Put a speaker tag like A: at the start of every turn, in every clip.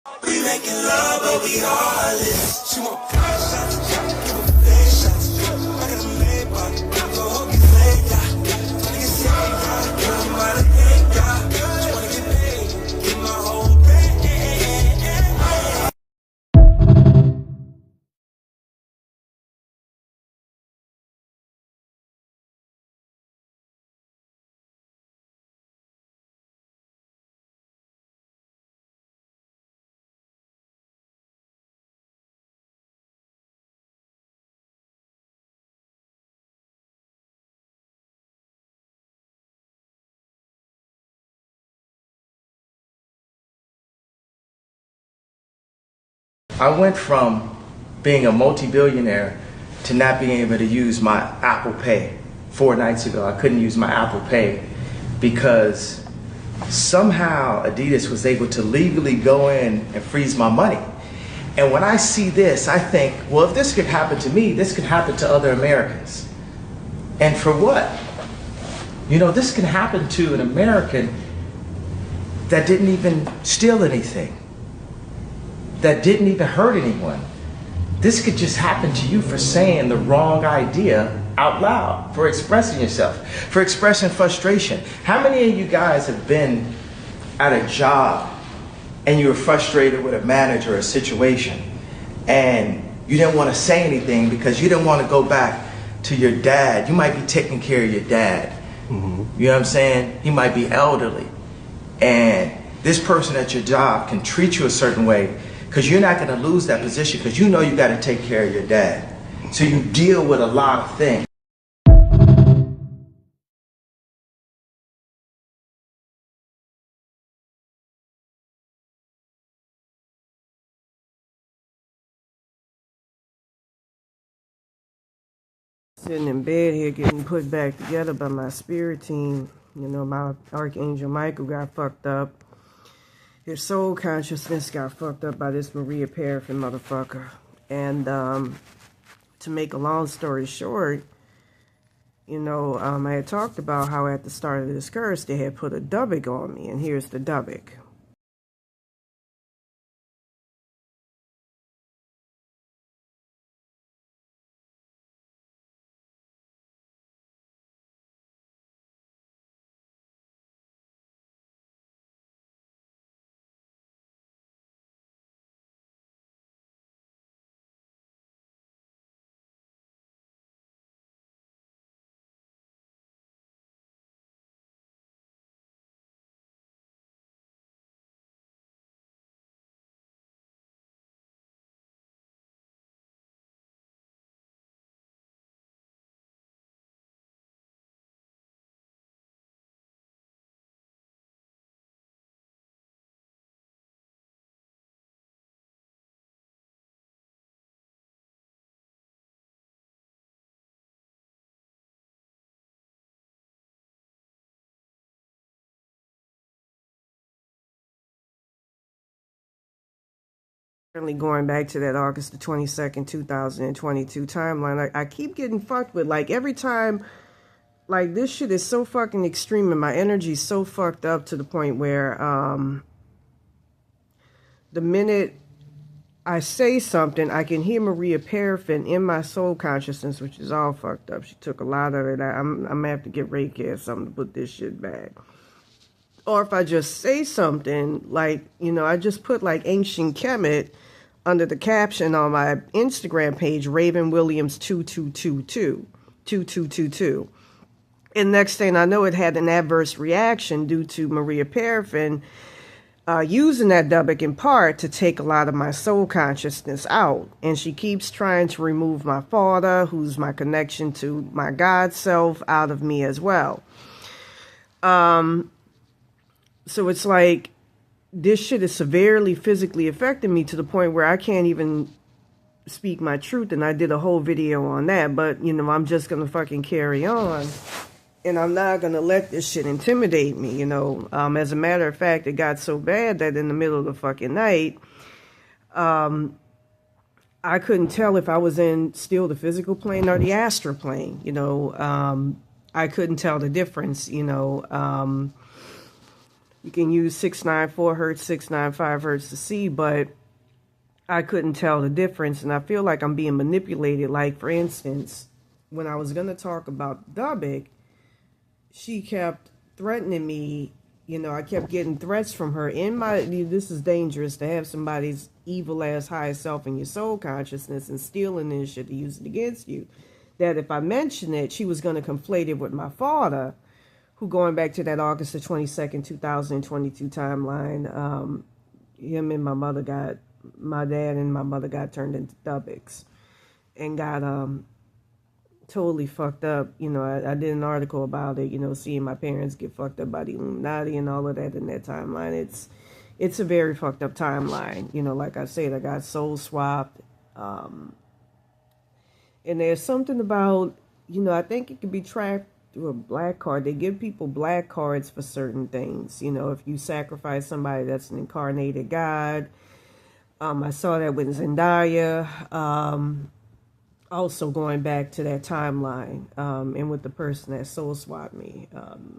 A: We making love, but we heartless. She want pop shots, give her face shots. I got a Maybach, go hope you say yeah. Niggas say yeah, girl, I'm out of hate, yeah. She wanna get paid, get my whole pay.
B: I went from being a multi-billionaire to not being able to use my Apple Pay. 4 nights ago, I couldn't use my Apple Pay because somehow Adidas was able to legally go in and freeze my money. And when I see this, I think, well, if this could happen to me, this could happen to other Americans. And for what? You know, this can happen to an American that didn't even steal anything, that didn't even hurt anyone. This could just happen to you for saying the wrong idea out loud, for expressing yourself, for expressing frustration. How many of you guys have been at a job and you were frustrated with a manager or a situation and you didn't want to say anything because you didn't want to go back to your dad? You might be taking care of your dad. Mm-hmm. You know what I'm saying? He might be elderly. And this person at your job can treat you a certain way because you're not going to lose that position because you know you got to take care of your dad. So you deal with a lot of things.
C: Sitting in bed here getting put back together by my spirit team. You know, my Archangel Michael got fucked up. His soul consciousness got fucked up by this Maria Paraffin motherfucker. And to make a long story short, you know, I had talked about how at the start of this curse they had put a dubbick on me, and here's the dubbick. Going back to that August the 22nd, 2022 timeline, I keep getting fucked with, like, every time, like, this shit is so fucking extreme and my energy's so fucked up to the point where, the minute I say something, I can hear Maria Paraffin in my soul consciousness, which is all fucked up. She took a lot of it. I'm gonna have to get Reiki or something to put this shit back. Or if I just say something, like, you know, I just put, like, ancient Kemet under the caption on my Instagram page, Raven Williams 2222. And next thing I know, it had an adverse reaction due to Maria Paraffin using that dubbick in part to take a lot of my soul consciousness out. And she keeps trying to remove my father, who's my connection to my God self, out of me as well. So it's like, this shit is severely physically affecting me to the point where I can't even speak my truth. And I did a whole video on that. But, you know, I'm just going to fucking carry on. And I'm not going to let this shit intimidate me, you know. As a matter of fact, it got so bad that in the middle of the fucking night, I couldn't tell if I was in still the physical plane or the astral plane, you know. I couldn't tell the difference, you know. You can use 694 hertz, 695 hertz to see, but I couldn't tell the difference, and I feel like I'm being manipulated. Like, for instance, when I was going to talk about Dubik, she kept threatening me. You know, I kept getting threats from her. This is dangerous to have somebody's evil ass higher self in your soul consciousness and stealing this shit to use it against you. That if I mention it, she was going to conflate it with my father, who, going back to that August the 22nd, 2022 timeline, him and my dad and my mother got turned into Dubiks and got totally fucked up. You know, I did an article about it, you know, seeing my parents get fucked up by the Illuminati and all of that in that timeline. It's a very fucked up timeline. You know, like I said, I got soul swapped. And there's something about, you know, I think it could be tracked through a black card. They give people black cards for certain things. You know, if you sacrifice somebody that's an incarnated God. I saw that with Zendaya. Also going back to that timeline, and with the person that soul swapped me,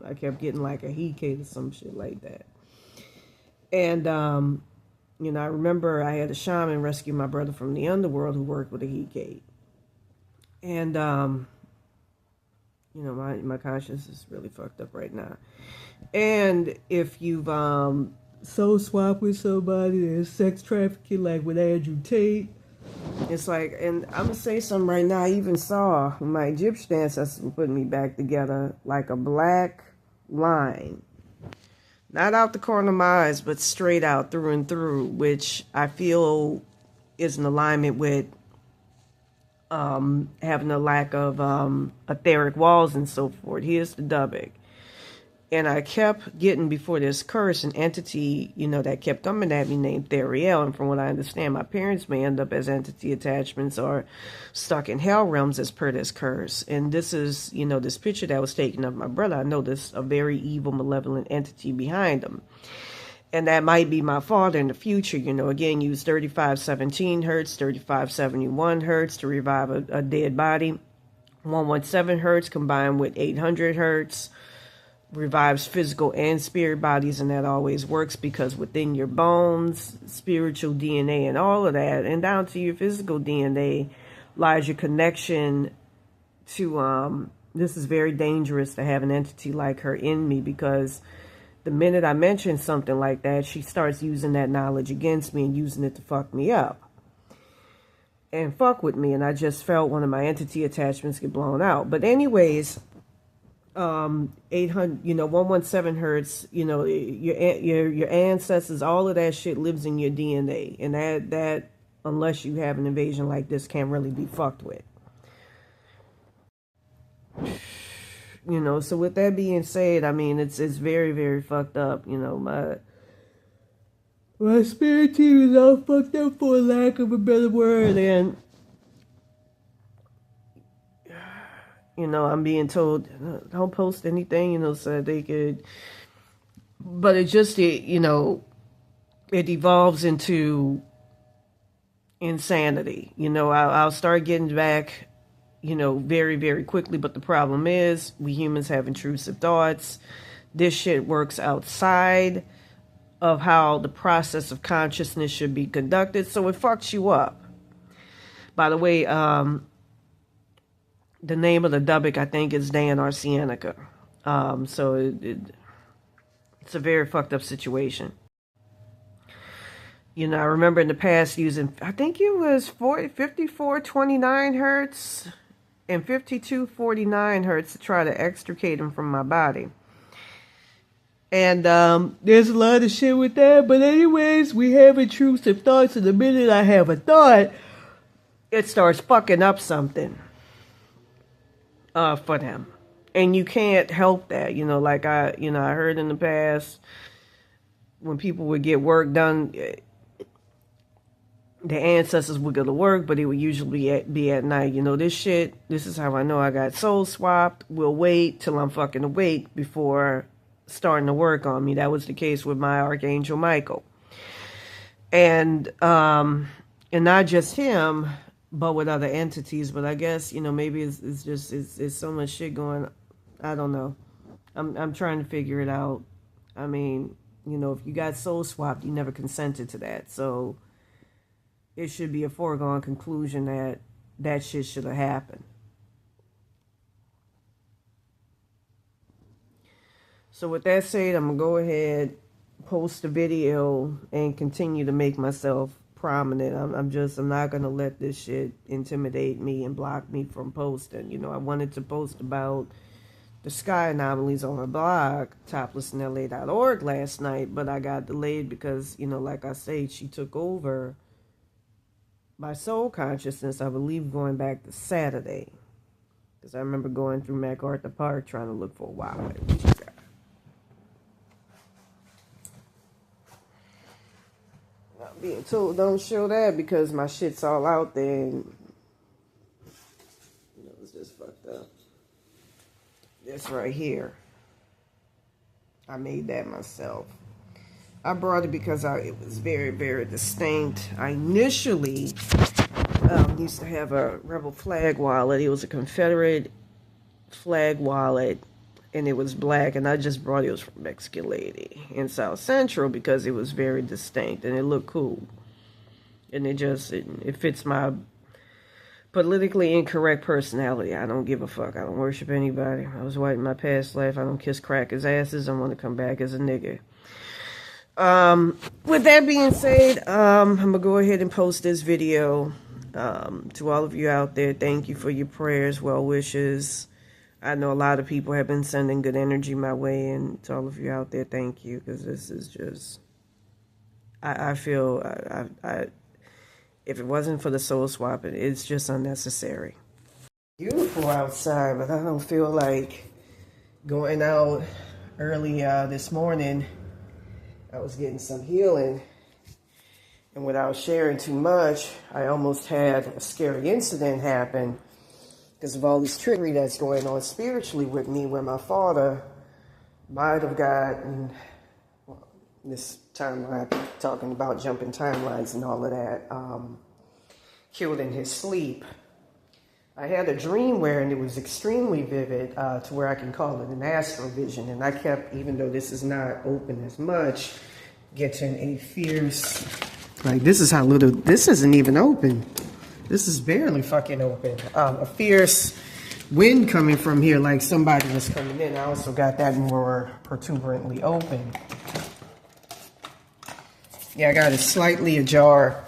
C: I kept getting like a he-kate or some shit like that. And, you know, I remember I had a shaman rescue my brother from the underworld who worked with a he-kate. And, you know, my conscience is really fucked up right now. And if you've, soul swap with somebody, there's sex trafficking like with Andrew Tate. It's like, and I'm gonna say something right now. I even saw my Egyptian ancestors putting me back together like a black line, not out the corner of my eyes, but straight out through and through, which I feel is in alignment with having a lack of etheric walls and so forth. Here's the Dubik. And I kept getting, before this curse, an entity, you know, that kept coming at me named Theriel. And from what I understand, my parents may end up as entity attachments or stuck in hell realms as per this curse. And this is, you know, this picture that was taken of my brother. I know there's a very evil, malevolent entity behind him. And that might be my father in the future. You know, again, use 3517 hertz, 3571 hertz to revive a dead body. 117 hertz combined with 800 hertz. Revives physical and spirit bodies, and that always works because within your bones, spiritual DNA and all of that, and down to your physical DNA, lies your connection to, this is very dangerous to have an entity like her in me, because the minute I mention something like that, she starts using that knowledge against me and using it to fuck me up and fuck with me. And I just felt one of my entity attachments get blown out. But anyways, 800, you know, 117 hertz, you know, your ancestors, all of that shit lives in your DNA, and that unless you have an invasion like this, can't really be fucked with. You know, so with that being said, I mean, it's very, very fucked up. You know, my spirit team is all fucked up, for lack of a better word, and you know, I'm being told, don't post anything, you know, so they could, but you know, it evolves into insanity. You know, I'll start getting back, you know, very, very quickly, but the problem is, we humans have intrusive thoughts. This shit works outside of how the process of consciousness should be conducted, so it fucks you up. By the way, the name of the Dubik, I think, is Dan Arsenica. So it's a very fucked up situation. You know, I remember in the past using, I think it was 5429 hertz and 5249 hertz to try to extricate him from my body. And there's a lot of shit with that. But anyways, we have intrusive thoughts, and the minute I have a thought, it starts fucking up something. For them, and you can't help that. You know, like I heard in the past, when people would get work done, the ancestors would go to work, but it would usually be at night. You know, this is how I know I got soul swapped. We'll wait till I'm fucking awake before starting to work on me. That was the case with my Archangel Michael, and not just him, but with other entities. But I guess, you know, maybe it's just so much shit going. I don't know. I'm trying to figure it out. I mean, You know, if you got soul swapped, you never consented to that. So it should be a foregone conclusion that that shit should have happened. So with that said, I'm going to go ahead, post the video, and continue to make myself prominent. I'm not going to let this shit intimidate me and block me from posting. You know, I wanted to post about the sky anomalies on my blog, toplessnla.org, last night, but I got delayed because, you know, like I say, she took over my soul consciousness, I believe, going back to Saturday. Because I remember going through MacArthur Park trying to look for a wild. Not being told don't show that because my shit's all out there and, you know, it's just fucked up. This right here, I made that myself. I brought it because it was very, very distinct. I initially used to have a rebel flag wallet. It was a Confederate flag wallet, and it was black, and I just brought it. It was from a Mexican lady in South Central because it was very distinct, and it looked cool. And it fits my politically incorrect personality. I don't give a fuck. I don't worship anybody. I was white in my past life. I don't kiss crackers' asses. I want to come back as a nigga. With that being said, I'm going to go ahead and post this video. To all of you out there, thank you for your prayers, well wishes. I know a lot of people have been sending good energy my way, and to all of you out there, thank you, because this is just, I feel, if it wasn't for the soul swapping, it's just unnecessary. Beautiful outside, but I don't feel like going out early this morning. I was getting some healing, and without sharing too much, I almost had a scary incident happen because of all this trickery that's going on spiritually with me, where my father might have gotten, well, this timeline, talking about jumping timelines and all of that, killed in his sleep. I had a dream and it was extremely vivid, to where I can call it an astral vision. And I kept, even though this is not open as much, getting a fierce, like this is how little, this isn't even open. This is barely fucking open. A fierce wind coming from here, like somebody was coming in. I also got that more protuberantly open. Yeah, I got it slightly ajar.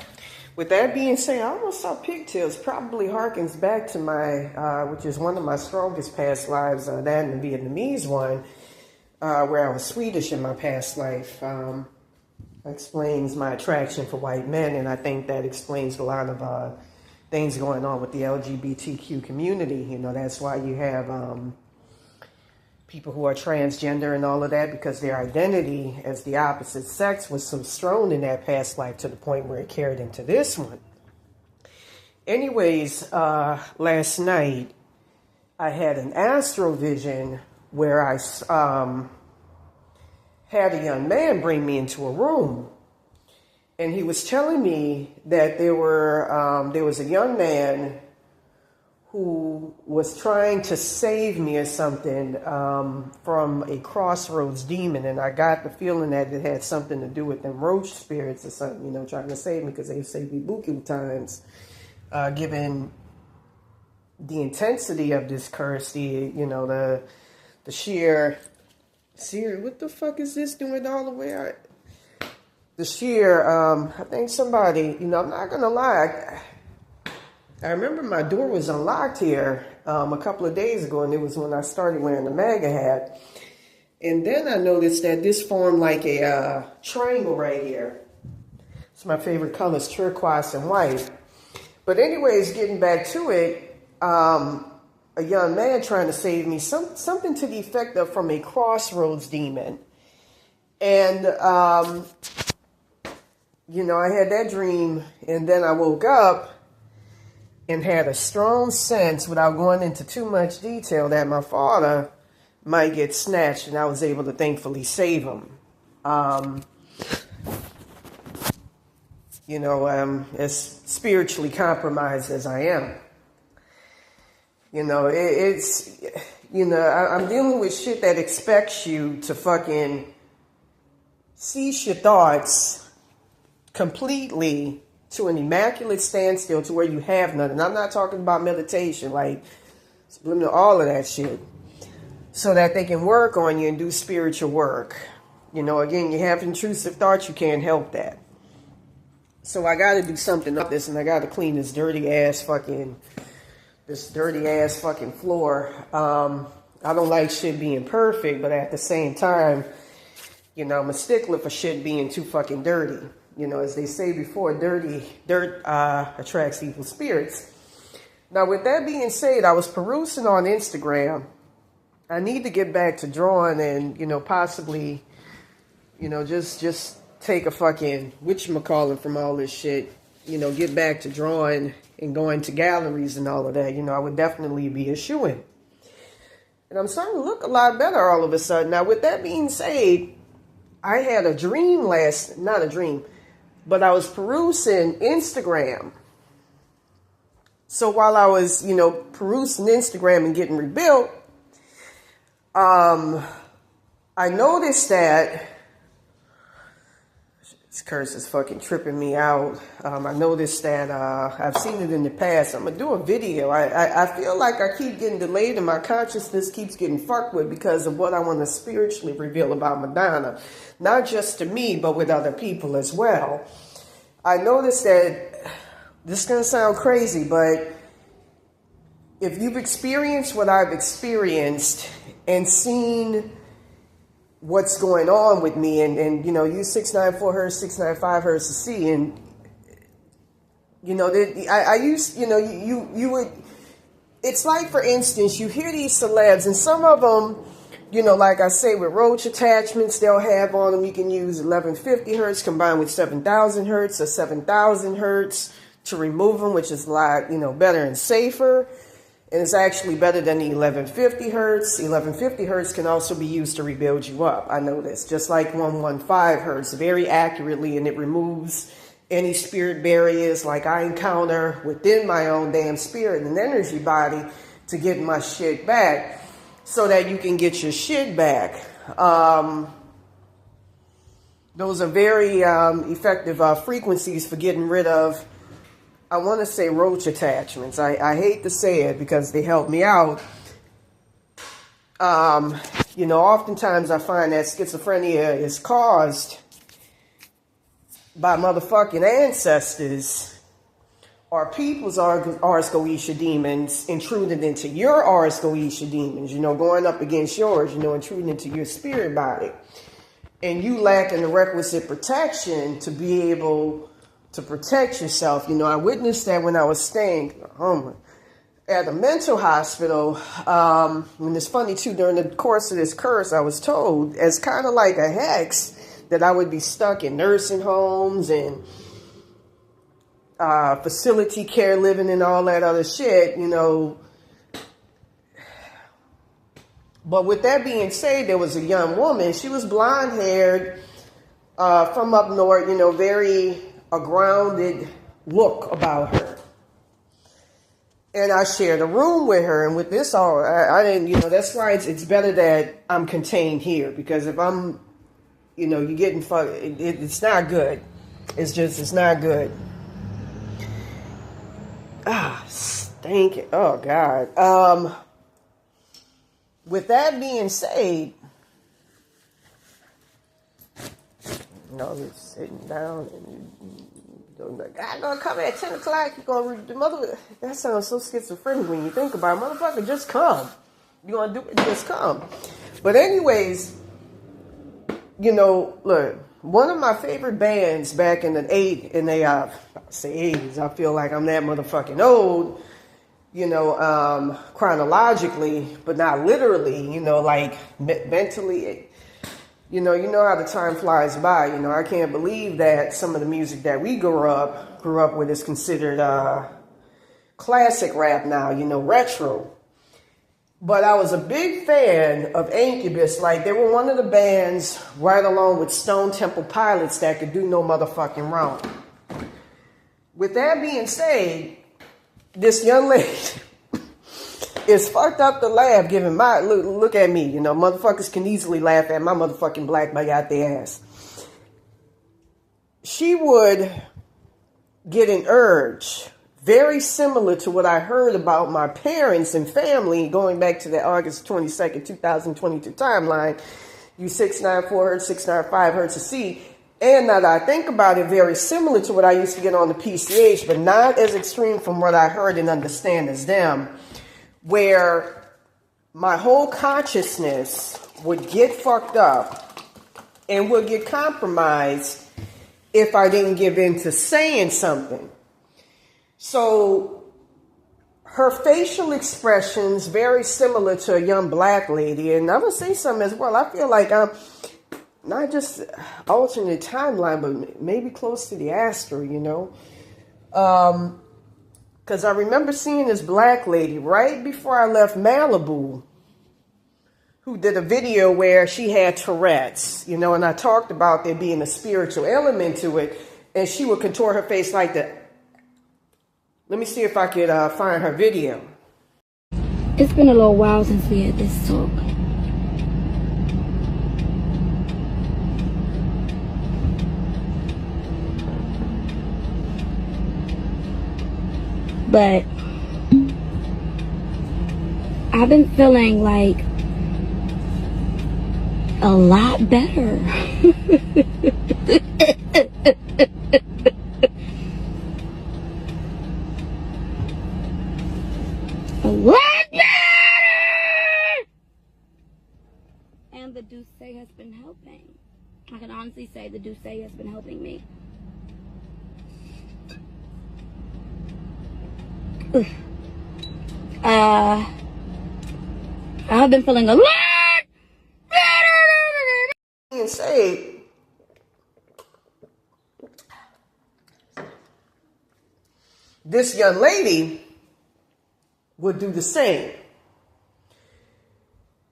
C: With that being said, I almost saw pigtails. Probably harkens back to my, which is one of my strongest past lives, that and the Vietnamese one, where I was Swedish in my past life. Explains my attraction for white men, and I think that explains a lot of things going on with the LGBTQ community. You know, that's why you have people who are transgender and all of that, because their identity as the opposite sex was so strong in that past life to the point where it carried into this one. Anyways, last night I had an astral vision where I had a young man bring me into a room, and he was telling me that there was a young man who was trying to save me or something from a crossroads demon, and I got the feeling that it had something to do with them roach spirits or something, you know, trying to save me because they've saved me buku times, given the intensity of this curse, the sheer, what the fuck is this doing all the way out? The sheer, I think somebody, you know, I'm not gonna lie, I remember my door was unlocked here a couple of days ago, and it was when I started wearing the MAGA hat. And then I noticed that this formed like a triangle right here. It's my favorite colors, turquoise and white. But anyways, getting back to it, a young man trying to save me, something to the effect of from a crossroads demon. And, you know, I had that dream, and then I woke up and had a strong sense, without going into too much detail, that my father might get snatched, and I was able to thankfully save him. You know, as spiritually compromised as I am. You know, it's, you know, I'm dealing with shit that expects you to fucking cease your thoughts completely to an immaculate standstill to where you have none. And I'm not talking about meditation, like subliminal, all of that shit, so that they can work on you and do spiritual work. You know, again, you have intrusive thoughts, you can't help that. So I got to do something about this, and I got to clean this dirty ass fucking floor. I don't like shit being perfect, but at the same time, you know, I'm a stickler for shit being too fucking dirty. You know, as they say before, dirt attracts evil spirits. Now, with that being said, I was perusing on Instagram. I need to get back to drawing and, you know, possibly, you know, just take a fucking whatchamacallit from all this shit. You know, get back to drawing and going to galleries and all of that. You know, I would definitely be a shoo-in. And I'm starting to look a lot better all of a sudden. Now, with that being said, I had a dream not a dream, but I was perusing Instagram. So while I was, you know, perusing Instagram and getting rebuilt, I noticed that this curse is fucking tripping me out. I noticed that I've seen it in the past. I'm going to do a video. I feel like I keep getting delayed and my consciousness keeps getting fucked with because of what I want to spiritually reveal about Madonna. Not just to me, but with other people as well. I noticed that, this is going to sound crazy, but if you've experienced what I've experienced and seen what's going on with me, and you know, use 694 hertz, 695 hertz to see, and you know, I used, you know, you would, it's like, for instance, you hear these celebs, and some of them, you know, like I say, with roach attachments, they'll have on them, you can use 1150 hertz combined with 7000 hertz or 7000 hertz to remove them, which is a lot, you know, better and safer. And it's actually better than the 1150 hertz. 1150 hertz can also be used to rebuild you up. I know this. Just like 115 hertz, very accurately, and it removes any spirit barriers like I encounter within my own damn spirit and energy body to get my shit back so that you can get your shit back. Those are very effective frequencies for getting rid of, I want to say, roach attachments. I hate to say it because they help me out. You know, oftentimes I find that schizophrenia is caused by motherfucking ancestors or people's Ars Goetia demons intruding into your Ars Goetia demons, you know, going up against yours, you know, intruding into your spirit body. And you lacking the requisite protection to be able to protect yourself. You know, I witnessed that when I was staying at a mental hospital. And it's funny too, during the course of this curse, I was told as kind of like a hex that I would be stuck in nursing homes and facility care living and all that other shit, you know. But with that being said, there was a young woman. She was blonde haired, from up north, you know, very a grounded look about her. And I shared a room with her, and with this all, I didn't, you know, that's why it's better that I'm contained here, because if I'm, you know, you're getting fucked, it's not good. It's not good. Stinking. Oh, God. With that being said, you know, just sitting down and like, I'm gonna come at 10 o'clock. You're gonna read the mother. That sounds so schizophrenic when you think about it. Motherfucker, just come. You gonna do it? Just come. But anyways, you know, look, one of my favorite bands back in the I say 80s. I feel like I'm that motherfucking old. You know, chronologically, but not literally. You know, like mentally. You know how the time flies by. You know, I can't believe that some of the music that we grew up with is considered classic rap now, you know, retro. But I was a big fan of Incubus. Like, they were one of the bands right along with Stone Temple Pilots that could do no motherfucking wrong. With that being said, this young lady is fucked up to laugh, giving my, look at me, you know, motherfuckers can easily laugh at my motherfucking black bag out their ass. she would get an urge very similar to what I heard about my parents and family going back to the August 22nd, 2022 timeline. You 694 hertz, 695 hertz a C. And now that I think about it, very similar to what I used to get on the PCH, but not as extreme from what I heard and understand as them, where my whole consciousness would get fucked up and would get compromised if I didn't give in to saying something. So her facial expressions very similar to a young black lady. And I'm going to say something as well. I feel like I'm not just alternate timeline, but maybe close to the Astro, you know. Because I remember seeing this black lady right before I left Malibu who did a video where she had Tourette's, you know, and I talked about there being a spiritual element to it, and she would contort her face like that. Let me see if I could find her video.
D: It's been a little while since we had this talk. But I've been feeling like a lot better. A lot better! And the Douce has been helping. I can honestly say the Douce has been helping me. I've been feeling a lot better.
C: And say, this young lady would do the same.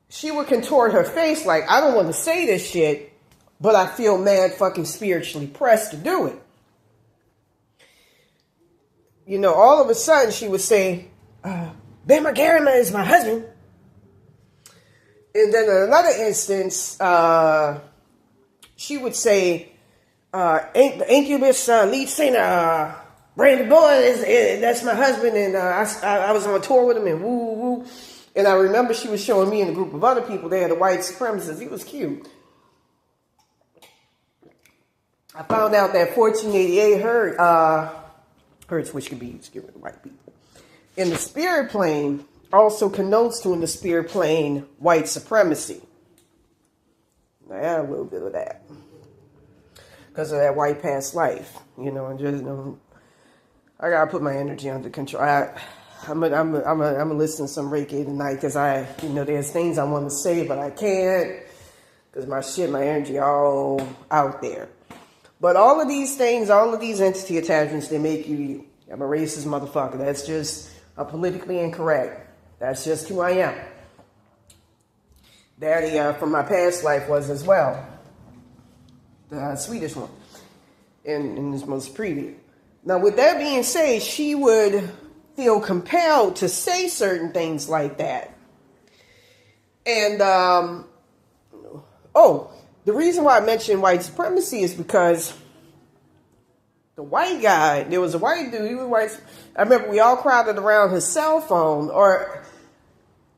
C: She would contort her face like, I don't want to say this shit, but I feel mad fucking spiritually pressed to do it. You know, all of a sudden she would say, Ben Margarima is my husband. And then in another instance, she would say, the Incubus lead singer, Brandon Boyd, that's my husband, and I was on tour with him, and woo, woo. And I remember she was showing me and a group of other people, they had a white supremacist. He was cute. I found out that 1488 hertz, which could be used to get rid of white people, in the spirit plane also connotes to, in the spirit plane, white supremacy. I had a little bit of that because of that white past life, you know, and just, I gotta put my energy under control. I'm gonna listen to some Reiki tonight because there's things I want to say, but I can't because my energy all out there. But all of these things, all of these entity attachments, they make you. I'm a racist motherfucker. That's just politically incorrect. That's just who I am. Daddy from my past life was as well. The Swedish one. In this most previous. Now, with that being said, she would feel compelled to say certain things like that. And, the reason why I mentioned white supremacy is because the white guy, there was a white dude, he was white. I remember we all crowded around his cell phone,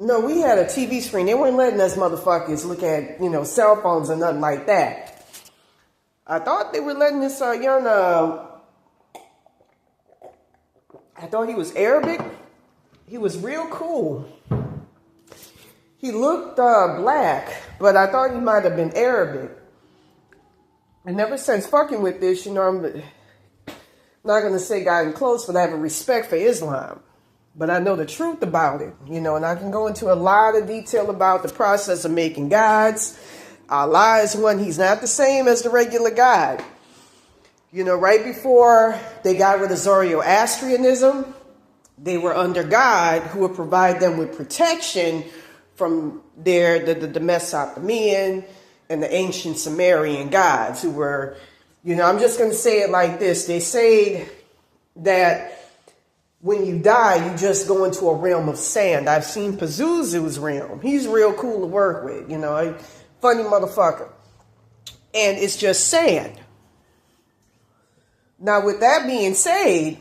C: no, we had a TV screen. They weren't letting us motherfuckers look at, cell phones or nothing like that. I thought they were letting this young, I thought he was Arabic. He was real cool. He looked black, but I thought he might have been Arabic. And ever since fucking with this, I'm not going to say gotten close, but I have a respect for Islam. But I know the truth about it, and I can go into a lot of detail about the process of making gods. Allah is one, he's not the same as the regular God. Right before they got rid of Zoroastrianism, they were under God who would provide them with protection from the Mesopotamian and the ancient Sumerian gods who were, I'm just going to say it like this. They say that when you die, you just go into a realm of sand. I've seen Pazuzu's realm. He's real cool to work with, a funny motherfucker. And it's just sand. Now, with that being said,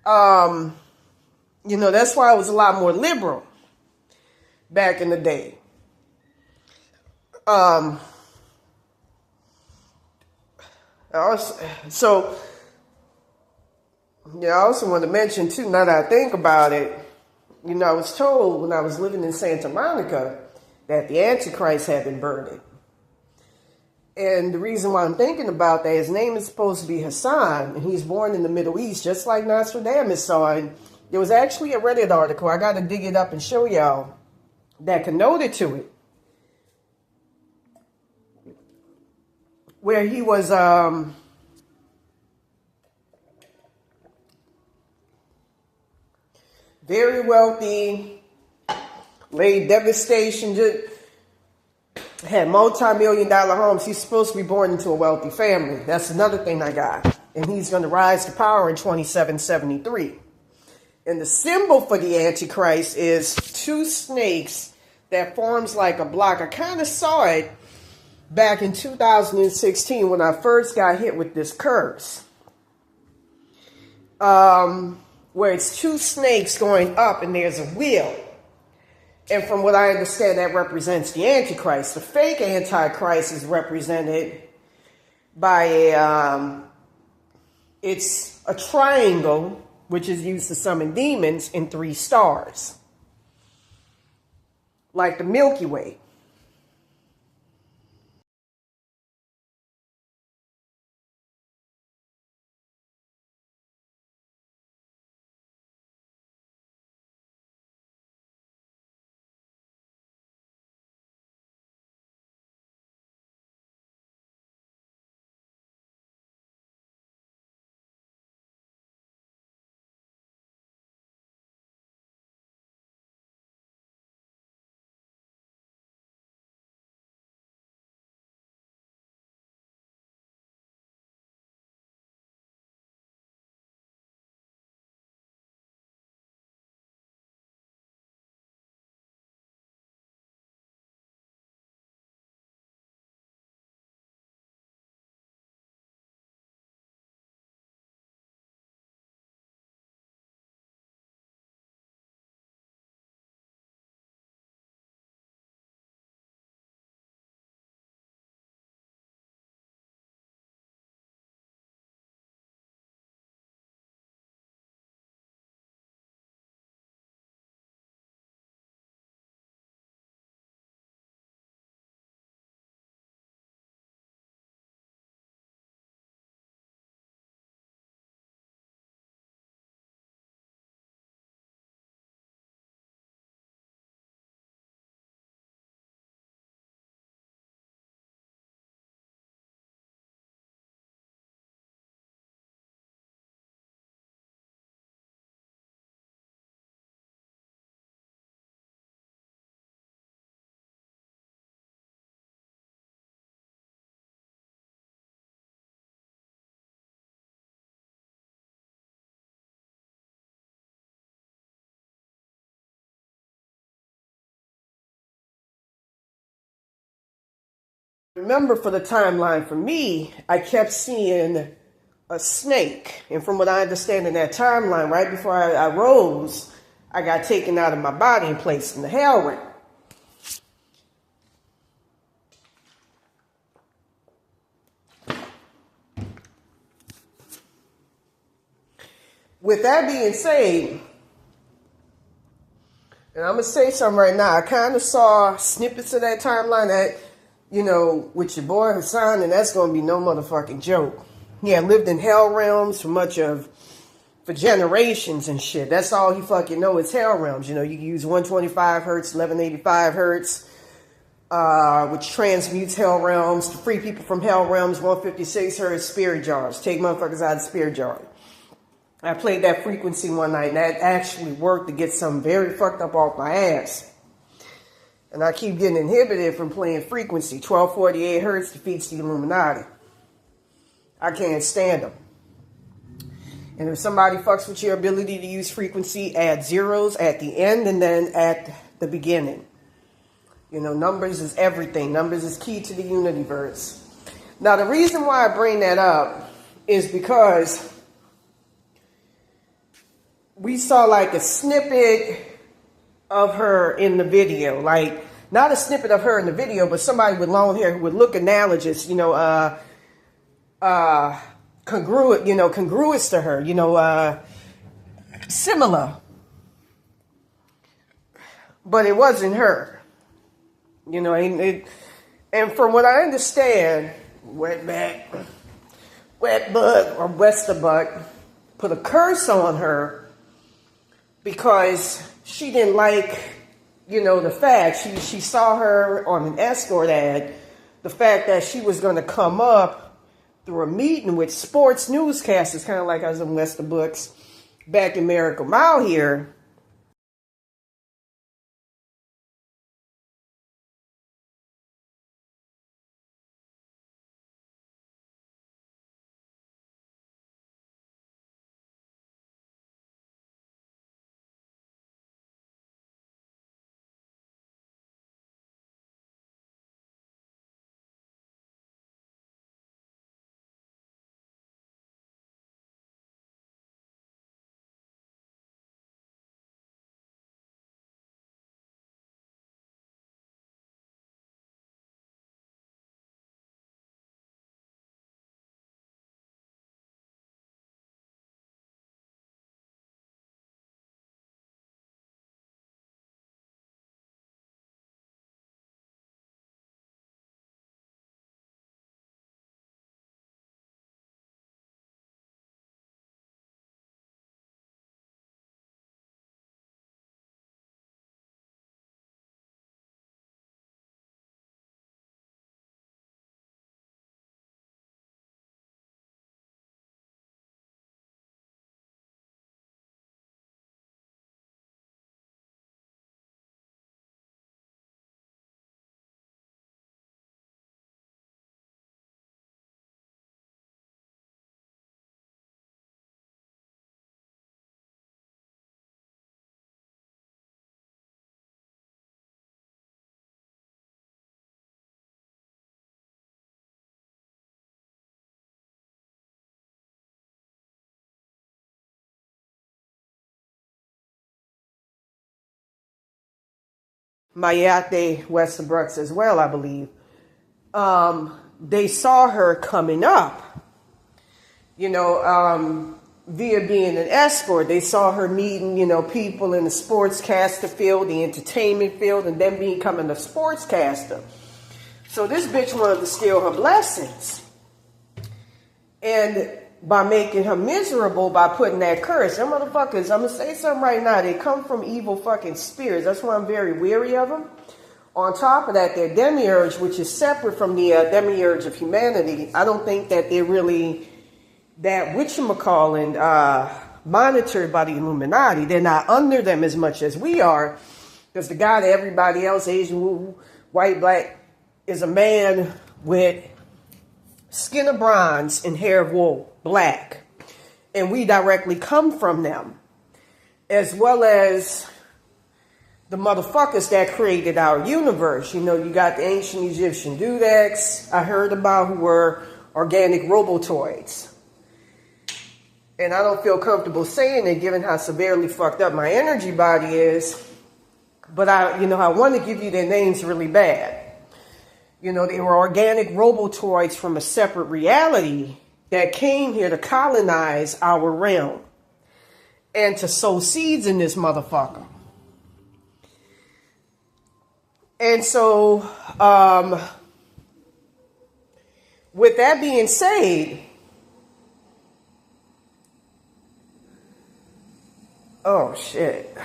C: that's why I was a lot more liberal back in the day. I also want to mention too, now that I think about it, I was told when I was living in Santa Monica that the Antichrist had been burning. And the reason why I'm thinking about that, his name is supposed to be Hassan, and he's born in the Middle East, just like Nostradamus saw. And there was actually a Reddit article, I got to dig it up and show y'all, that connoted to it, where he was very wealthy, laid devastation, just had multi-million-dollar homes. He's supposed to be born into a wealthy family. That's another thing I got. And he's going to rise to power in 2773. And the symbol for the Antichrist is two snakes that forms like a block. I kind of saw it back in 2016 when I first got hit with this curse. Where it's two snakes going up and there's a wheel. And from what I understand, that represents the Antichrist. The fake Antichrist is represented by it's a triangle, which is used to summon demons, and 3 stars, like the Milky Way. Remember, for the timeline for me, I kept seeing a snake. And from what I understand in that timeline, right before I rose, I got taken out of my body and placed in the hell ring. With that being said, and I'm going to say something right now, I kind of saw snippets of that timeline that, with your boy Hassan, and that's going to be no motherfucking joke. He had lived in hell realms for generations and shit. That's all he fucking know is hell realms. You can use 125 hertz, 1185 hertz, which transmutes hell realms to free people from hell realms, 156 hertz spirit jars. Take motherfuckers out of the spirit jar. I played that frequency one night, and that actually worked to get something very fucked up off my ass. And I keep getting inhibited from playing frequency. 1248 hertz defeats the Illuminati. I can't stand them. And if somebody fucks with your ability to use frequency, add zeros at the end and then at the beginning. Numbers is everything. Numbers is key to the universe. Now, the reason why I bring that up is because we saw like a snippet of her in the video. Like, not a snippet of her in the video, but somebody with long hair who would look analogous, congruous to her, similar. But it wasn't her. And from what I understand, Wetback, Wetbutt, or Westerbutt put a curse on her because she didn't like, the fact, she saw her on an escort ad, the fact that she was going to come up through a meeting with sports newscasters, kind of like I was in Westerbucks back in Miracle Mile here. Mayate Westerbrooks as well, I believe. They saw her coming up, via being an escort. They saw her meeting, people in the sportscaster field, the entertainment field, and then becoming a sportscaster. So this bitch wanted to steal her blessings. And by making her miserable, by putting that curse. Them motherfuckers, I'm going to say something right now. They come from evil fucking spirits. That's why I'm very weary of them. On top of that, their demiurge, which is separate from the demiurge of humanity, I don't think that they're really that whatchamacallit, monitored by the Illuminati. They're not under them as much as we are. Because the guy that everybody else, Asian, white, black, is a man with skin of bronze and hair of wool, black. And we directly come from them. As well as the motherfuckers that created our universe. You got the ancient Egyptian dudeks I heard about who were organic robotoids. And I don't feel comfortable saying it given how severely fucked up my energy body is. But I want to give you their names really bad. They were organic robotoids from a separate reality that came here to colonize our realm and to sow seeds in this motherfucker. And so, with that being said, oh shit.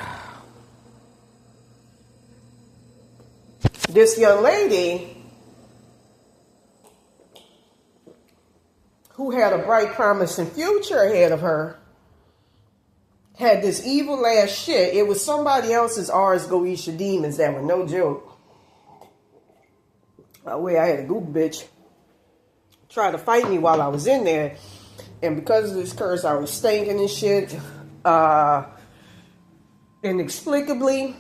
C: This young lady who had a bright, promising future ahead of her had this evil ass shit. It was somebody else's Ars Goetia demons that were no joke. I had a Google bitch try to fight me while I was in there. And because of this curse, I was stinking and shit. Inexplicably,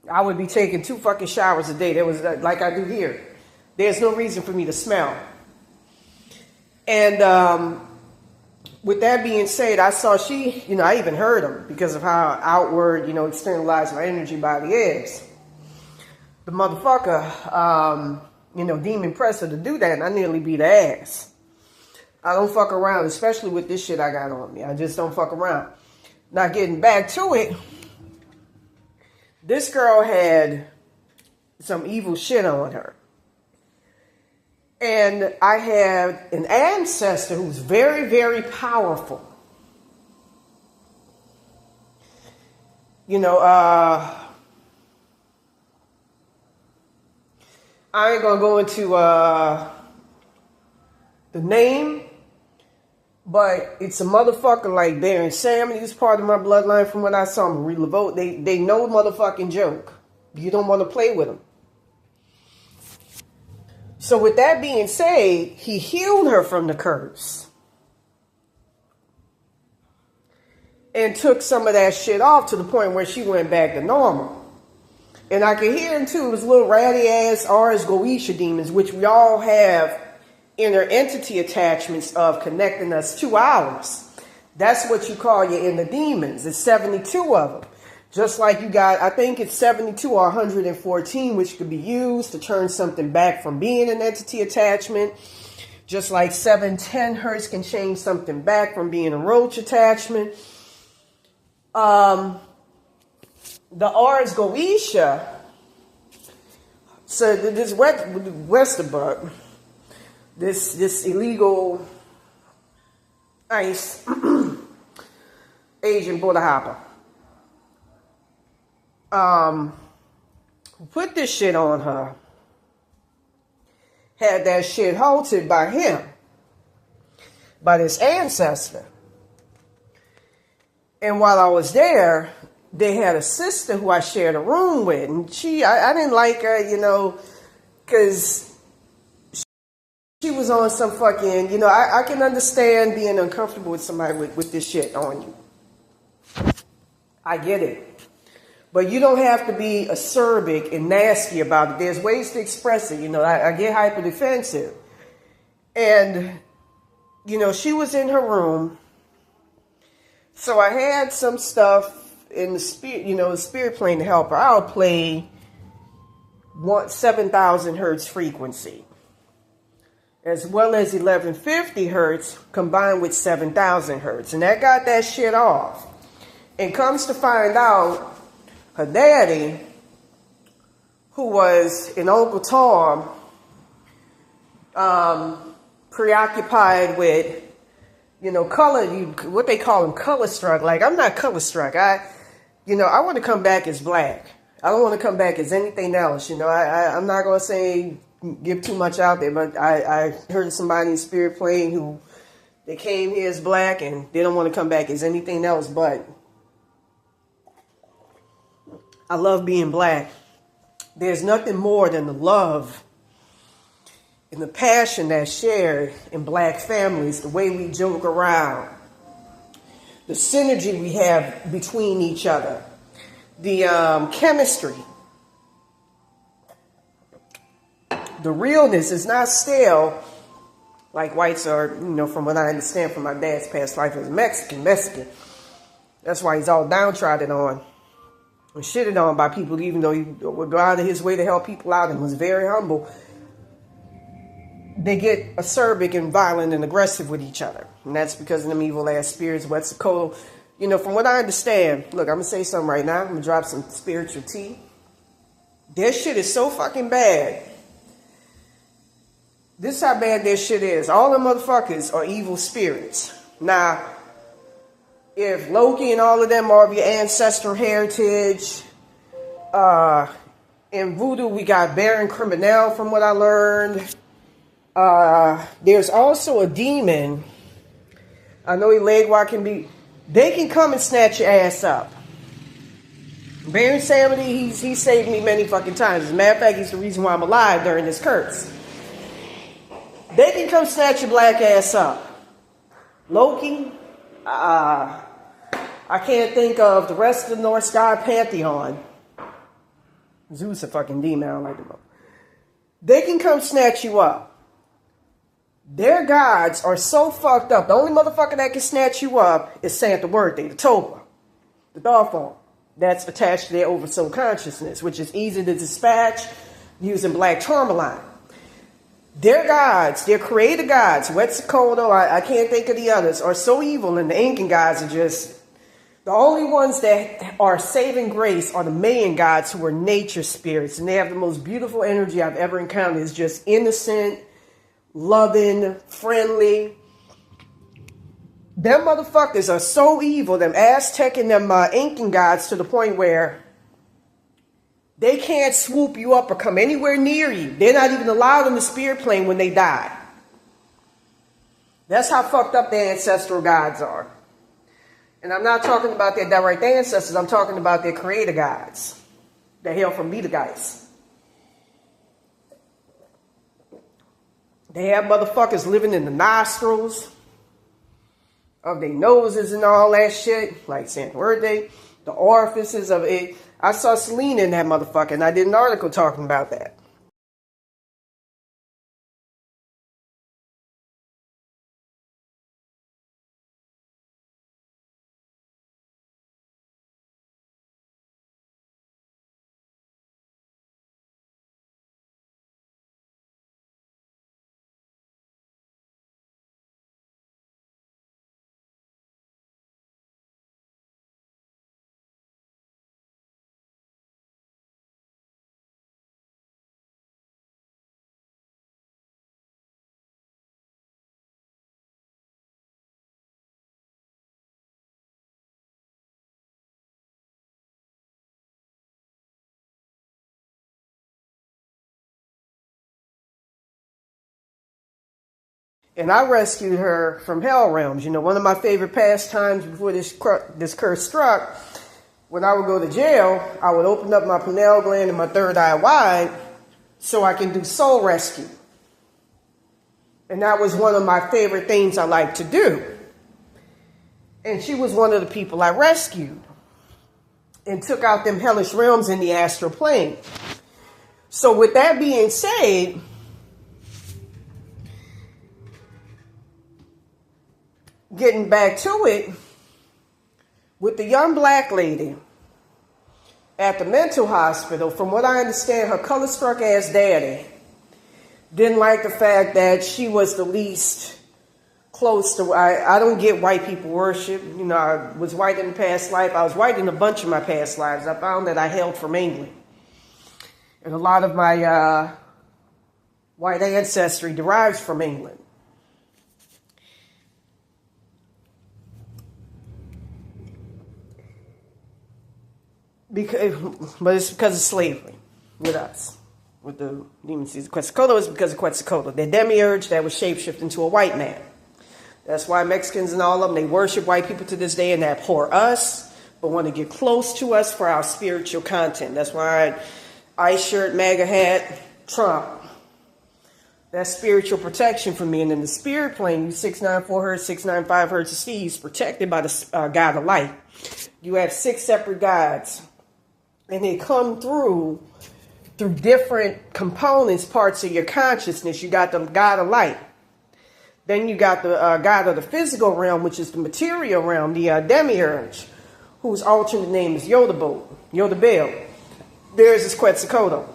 C: I would be taking 2 fucking showers a day. That was like I do here. There's no reason for me to smell. And with that being said, I saw she, I even heard him because of how outward, externalized my energy body is. The motherfucker, demon pressed her to do that, and I nearly beat her ass. I don't fuck around, especially with this shit I got on me. I just don't fuck around. Now, getting back to it, this girl had some evil shit on her. And I had an ancestor who's very, very powerful. I ain't gonna go into the name, but it's a motherfucker like Baron Sam. He was part of my bloodline from what I saw. Marie Laveau, they know motherfucking joke. You don't want to play with them. So with that being said, he healed her from the curse. And took some of that shit off to the point where she went back to normal. And I could hear him too. It was little ratty ass Ars Goetia demons, which we all have inner entity attachments of connecting us to ours. That's what you call your inner demons. It's 72 of them. Just like you got, I think it's 72 or 114, which could be used to turn something back from being an entity attachment. Just like 710 hertz can change something back from being a roach attachment. The Ars Goetia, so this Westerberg, this illegal ICE agent border hopper, who put this shit on her, had that shit halted by him, by this ancestor. And while I was there, they had a sister who I shared a room with. And I didn't like her, because she was on some fucking, I can understand being uncomfortable with somebody with this shit on you. I get it. But you don't have to be acerbic and nasty about it. There's ways to express it. I get hyper defensive. And, she was in her room. So I had some stuff in the spirit, the spirit plane to help her. I'll play 7,000 hertz frequency, as well as 1150 hertz combined with 7,000 hertz. And that got that shit off. And comes to find out, her daddy, who was an Uncle Tom, preoccupied with, color, what they call them, color struck. Like, I'm not color struck. I want to come back as black. I don't want to come back as anything else. I'm not going to say, give too much out there, but I heard of somebody in spirit plane who, they came here as black and they don't want to come back as anything else, but I love being black. There's nothing more than the love and the passion that's shared in black families, the way we joke around, the synergy we have between each other, the chemistry, the realness is not stale like whites are, from what I understand from my dad's past life as Mexican. That's why he's all downtrodden on and shitted on by people, even though he would go out of his way to help people out and was very humble. They get acerbic and violent and aggressive with each other. And that's because of them evil-ass spirits, Wetzicoatl. From what I understand, look, I'm going to say something right now. I'm going to drop some spiritual tea. Their shit is so fucking bad. This is how bad their shit is. All them motherfuckers are evil spirits. Now, if Loki and all of them are of your ancestral heritage, in voodoo we got Baron Criminel from what I learned. There's also a demon. I know they can come and snatch your ass up. Baron Samedi, he saved me many fucking times. As a matter of fact, he's the reason why I'm alive during this curse. They can come snatch your black ass up. Loki, I can't think of the rest of the Norse god pantheon. Zeus a fucking demon, I don't like them. They can come snatch you up. Their gods are so fucked up. The only motherfucker that can snatch you up is Santa Muerte, the Toba, the dog form that's attached to their oversoul consciousness, which is easy to dispatch using black tourmaline. Their gods, their creator gods, Quetzalcoatl, I can't think of the others, are so evil, and the Incan gods are just, the only ones that are saving grace are the Mayan gods, who are nature spirits, and they have the most beautiful energy I've ever encountered. It's just innocent, loving, friendly. Them motherfuckers are so evil, them Aztec and them Incan gods, to the point where they can't swoop you up or come anywhere near you. They're not even allowed in the spirit plane when they die. That's how fucked up their ancestral gods are. And I'm not talking about their direct ancestors. I'm talking about their creator gods that hail from Betelgeuse. They have motherfuckers living in the nostrils of their noses and all that shit, like Santa Muerte, the orifices of it. I saw Selena in that motherfucker, and I did an article talking about that. And I rescued her from hell realms. You know, one of my favorite pastimes before this curse struck, when I would go to jail, I would open up my pineal gland and my third eye wide so I can do soul rescue. And that was one of my favorite things I like to do. And she was one of the people I rescued and took out them hellish realms in the astral plane. So with that being said, getting back to it, with the young black lady at the mental hospital, from what I understand, her color-struck ass daddy didn't like the fact that she was the least close to, I don't get white people worship. You know, I was white in the past life. I was white in a bunch of my past lives. I found that I hailed from England. And a lot of my white ancestry derives from England. But it's because of slavery with us, with the demons. Quetzalcoatl is because of Quetzalcoatl, the demiurge that was shapeshifted into a white man. That's why Mexicans and all of them, they worship white people to this day and abhor us, but want to get close to us for our spiritual content. That's why ice shirt, MAGA hat, Trump. That's spiritual protection for me. And in the spirit plane, you 694 hertz, 695 hertz of C, is protected by the God of light. You have 6 separate gods. And they come through different components, parts of your consciousness. You got the God of light. Then you got the God of the physical realm, which is the material realm, the demiurge, whose alternate name is Yodabel. Theirs is Quetzalcoatl.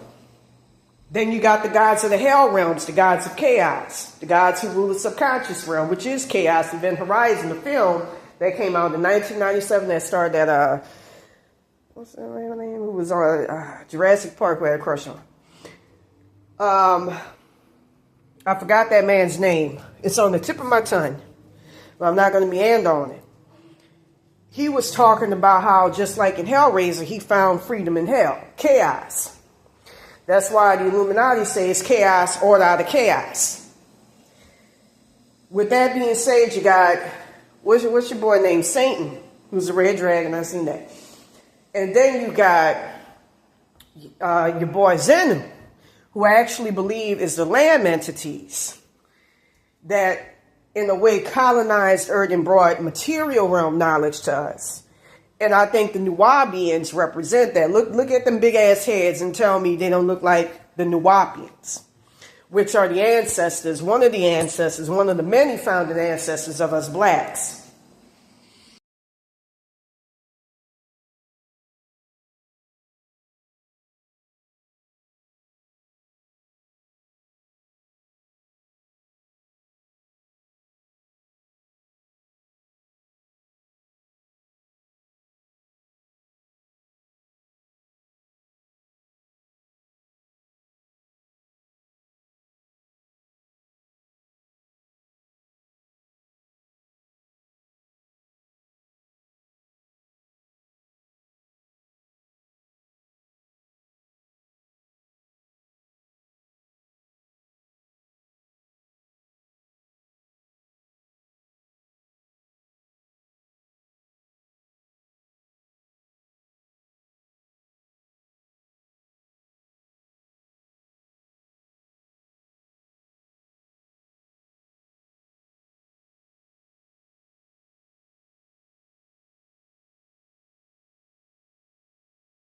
C: Then you got the gods of the hell realms, the gods of chaos, the gods who rule the subconscious realm, which is Chaos Event Horizon, the film that came out in 1997 that starred that, what's that name? Who was on Jurassic Park where I had a crush on. I forgot that man's name. It's on the tip of my tongue, but I'm not going to meander on it. He was talking about how, just like in Hellraiser, he found freedom in hell. Chaos. That's why the Illuminati say it's chaos, order out of chaos. With that being said, you got, what's your boy named? Satan, who's the red dragon. I've seen that. And then you got your boy Zenon, who I actually believe is the lamb entities that, in a way, colonized Earth and brought material realm knowledge to us. And I think the Nuwabians represent that. Look at them big ass heads and tell me they don't look like the Nuwapians. which are the ancestors, one of the ancestors, one of the many founding ancestors of us blacks.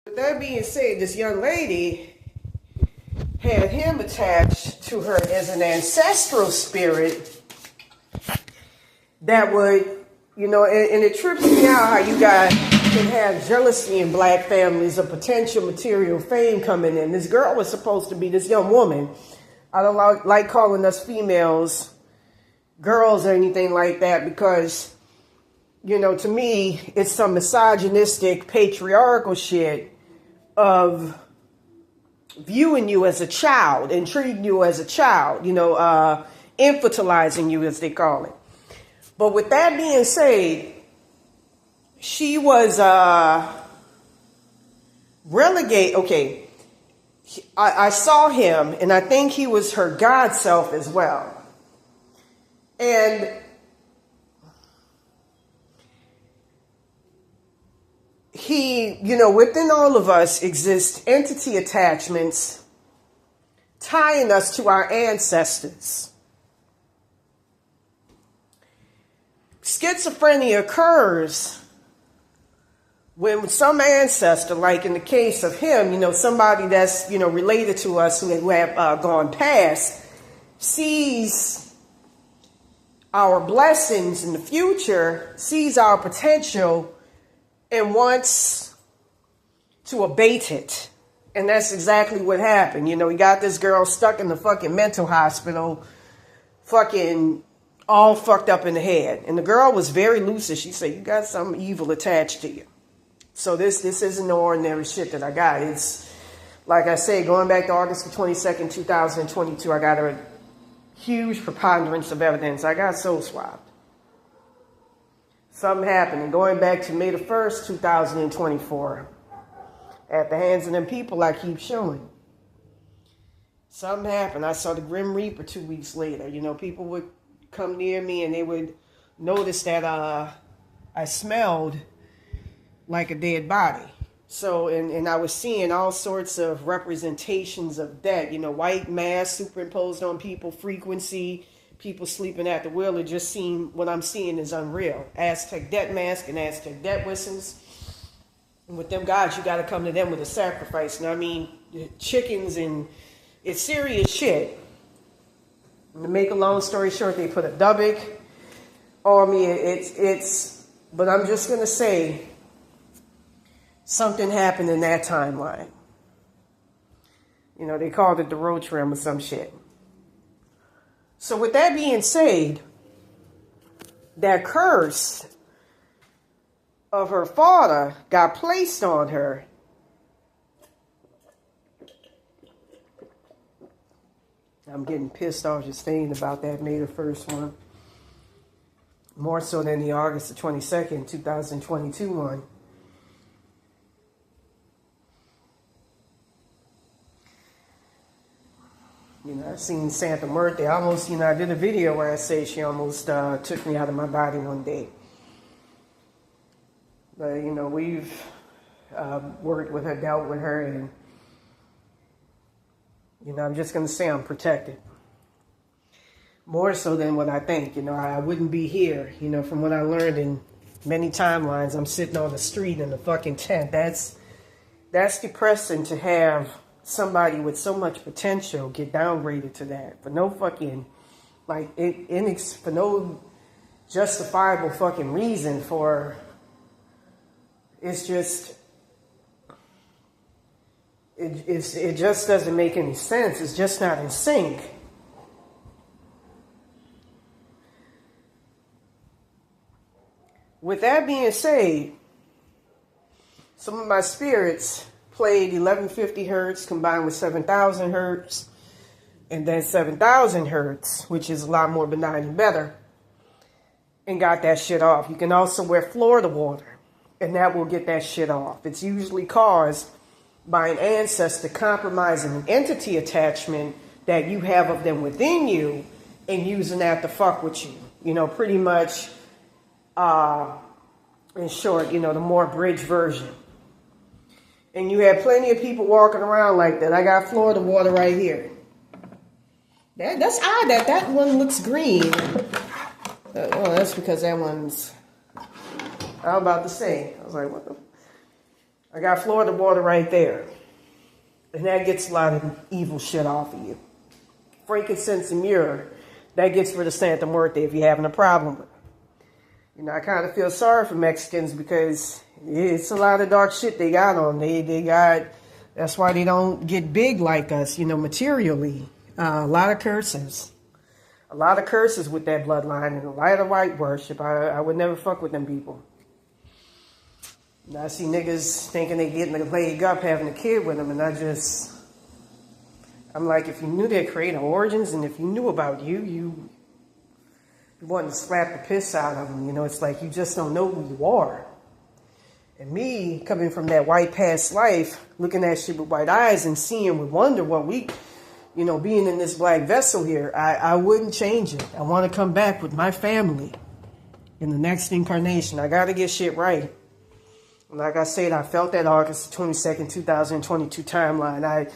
C: With that being said, this young lady had him attached to her as an ancestral spirit that would, and it trips me out how you guys can have jealousy in black families of potential material fame coming in. This girl was supposed to be this young woman. I don't like calling us females girls or anything like that because, to me, it's some misogynistic, patriarchal shit of viewing you as a child and treating you as a child, infantilizing you, as they call it. But with that being said, she was relegated. Okay, I saw him, and I think he was her God self as well. And he, within all of us exist entity attachments tying us to our ancestors. Schizophrenia occurs when some ancestor, like in the case of him, somebody that's, related to us who have gone past, sees our blessings in the future, sees our potential, and wants to abate it. And that's exactly what happened. We got this girl stuck in the fucking mental hospital, fucking all fucked up in the head. And the girl was very lucid. She said, you got something evil attached to you. So this isn't the ordinary shit that I got. It's, like I said, going back to August the 22nd, 2022, I got a huge preponderance of evidence. I got soul swapped. Something happened. And going back to May the 1st, 2024, at the hands of them people I keep showing, something happened. I saw the Grim Reaper 2 weeks later. People would come near me and they would notice that I smelled like a dead body. So, and I was seeing all sorts of representations of that, white mass superimposed on people, frequency, people sleeping at the wheel. It just seemed, what I'm seeing is unreal. Aztec death mask and Aztec death whistles. And with them guys, you got to come to them with a sacrifice. Chickens, and it's serious shit. To make a long story short, they put a dubbick on me. But I'm just going to say, something happened in that timeline. They called it the roach rim or some shit. So with that being said, that curse of her father got placed on her. I'm getting pissed off just thinking about that May the 1st one. More so than the August the 22nd, 2022 one. I've seen Santa Muerte. Almost, I did a video where I say she almost took me out of my body one day. But, we've worked with her, dealt with her, and, I'm just going to say I'm protected. More so than what I think. I wouldn't be here, from what I learned in many timelines. I'm sitting on the street in a fucking tent. That's depressing to have somebody with so much potential get downgraded to that for no fucking, like, for no justifiable fucking reason. For it's just, it just doesn't make any sense. It's just not in sync. With that being said, some of my spirits played 1150 hertz combined with 7000 hertz, and then 7000 hertz, which is a lot more benign and better, and got that shit off. You can also wear Florida water, and that will get that shit off. It's usually caused by an ancestor compromising an entity attachment that you have of them within you and using that to fuck with you. You know, pretty much, in short, you know, the more abridged version. And you have plenty of people walking around like that. I got Florida water right here. That's odd that one looks green. Oh, that's because that one's, I was about to say, I was like, what the? I got Florida water right there. And that gets a lot of evil shit off of you. Frankincense and myrrh, that gets rid of Santa Muerte if you're having a problem with it. You know, I kind of feel sorry for Mexicans because it's a lot of dark shit they got on. They got, that's why they don't get big like us, you know, materially. A lot of curses. A lot of curses with that bloodline and a lot of white worship. I would never fuck with them people. And I see niggas thinking they getting the leg up having a kid with them, and I'm like, if you knew their creative origins and if you knew about you wanted to slap the piss out of them. You know, it's like you just don't know who you are. And me, coming from that white past life, looking at shit with white eyes and seeing with wonder what we, you know, being in this black vessel here, I wouldn't change it. I want to come back with my family in the next incarnation. I got to get shit right. Like I said, I felt that August 22nd, 2022 timeline.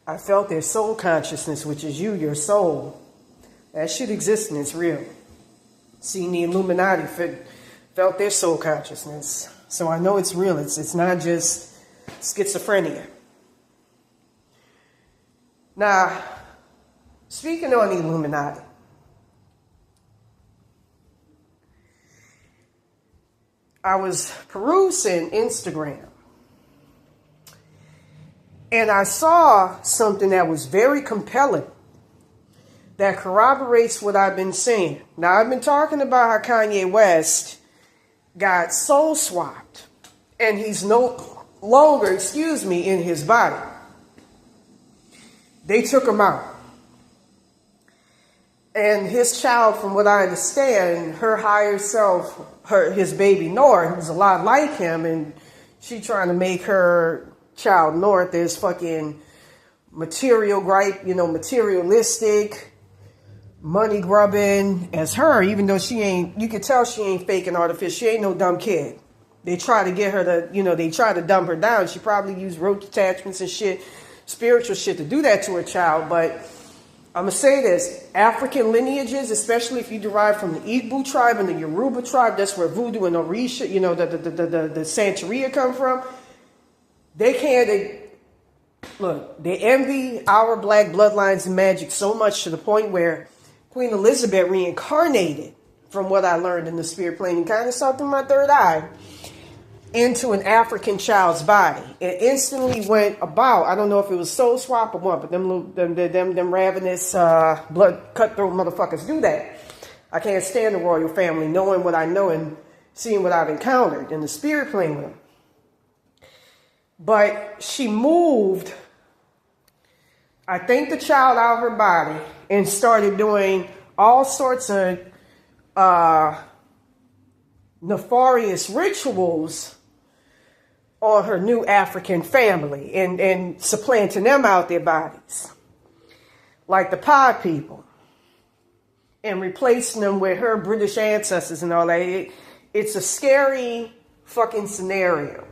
C: I felt their soul consciousness, which is you, your soul. That shit exists and it's real. Seeing the Illuminati felt their soul consciousness. So I know it's real. It's not just schizophrenia. Now, speaking on the Illuminati, I was perusing Instagram and I saw something that was very compelling that corroborates what I've been saying. Now, I've been talking about how Kanye West got soul swapped and he's no longer, in his body. They took him out. And his child, from what I understand, her higher self, his baby North, who's a lot like him, and she trying to make her child North as fucking materialistic, money grubbing as her, even though she ain't, you can tell she ain't fake and artificial. She ain't no dumb kid. They try to get her to, they try to dumb her down. She probably used rope attachments and shit, spiritual shit to do that to her child, but I'm going to say this, African lineages, especially if you derive from the Igbo tribe and the Yoruba tribe, that's where voodoo and Orisha, the Santeria come from. They envy our black bloodlines and magic so much to the point where Queen Elizabeth reincarnated, from what I learned in the spirit plane, and kind of saw through my third eye, into an African child's body. It instantly went about, I don't know if it was soul swap or what, but them ravenous, blood cutthroat motherfuckers do that. I can't stand the royal family, knowing what I know and seeing what I've encountered in the spirit plane with them. But she moved, I think, the child out of her body and started doing all sorts of nefarious rituals on her new African family and supplanting them out their bodies, like the pod people, and replacing them with her British ancestors and all that. It's a scary fucking scenario.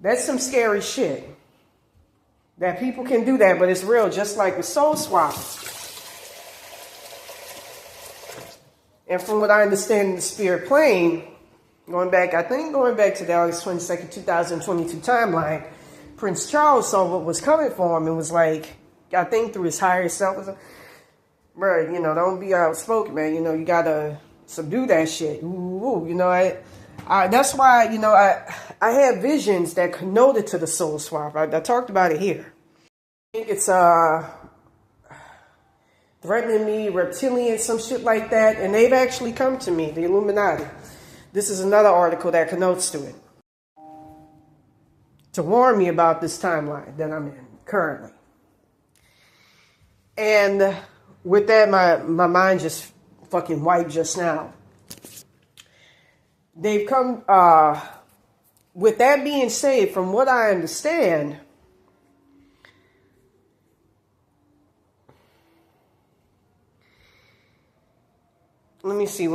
C: That's some scary shit. That people can do that, but it's real, just like with soul swapping. And from what I understand in the spirit plane, going back to the August 22nd, 2022 timeline, Prince Charles saw what was coming for him and was like, I think through his higher self, bro, you know, don't be outspoken, man. You know, you gotta subdue that shit. Ooh, you know, that's why, you know, I had visions that connoted to the soul swap. I talked about it here. I think it's threatening me, reptilian, some shit like that, and they've actually come to me, the Illuminati. This is another article that connotes to it, to warn me about this timeline that I'm in currently. And with that, my mind just fucking wiped just now. They've come, with that being said, from what I understand, let me see what